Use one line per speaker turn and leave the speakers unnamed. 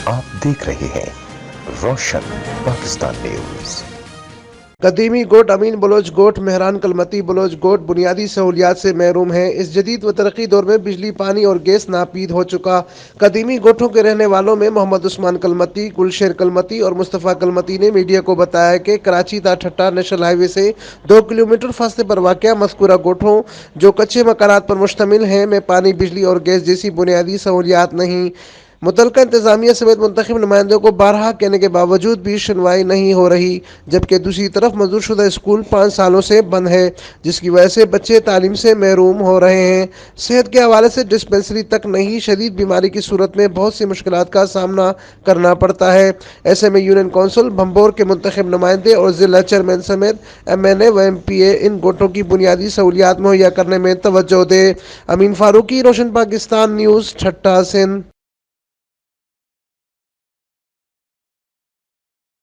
آپ دیکھ رہے ہیں روشن پاکستان نیوز۔
قدیمی گوٹ امین بلوچ گوٹ مہران کلمتی بلوچ گوٹ بنیادی سہولیات سے محروم ہیں۔ اس جدید و ترقی دور میں بجلی پانی اور گیس ناپید ہو چکا۔ قدیمی گوٹھوں کے رہنے والوں میں محمد عثمان کلمتی، گلشیر کلمتی اور مصطفیٰ کلمتی نے میڈیا کو بتایا کہ کراچی تا ٹھٹہ نیشنل ہائی وے سے 2 کلومیٹر فاصلے پر واقع مذکورہ گوٹھوں جو کچے مکانات پر مشتمل ہیں میں پانی، بجلی اور گیس جیسی بنیادی سہولیات نہیں۔ متعلقہ انتظامیہ سمیت منتخب نمائندوں کو بارہا کہنے کے باوجود بھی سنوائی نہیں ہو رہی، جبکہ دوسری طرف منظور شدہ اسکول 5 سالوں سے بند ہے، جس کی وجہ سے بچے تعلیم سے محروم ہو رہے ہیں۔ صحت کے حوالے سے ڈسپنسری تک نہیں، شدید بیماری کی صورت میں بہت سی مشکلات کا سامنا کرنا پڑتا ہے۔ ایسے میں یونین کونسل بھمبور کے منتخب نمائندے اور ضلع چیئرمین سمیت MNA و MPA ان گوٹوں کی بنیادی سہولیات مہیا کرنے میں توجہ دے۔ امین فاروقی، روشن پاکستان نیوز، ٹھٹہ، سندھ۔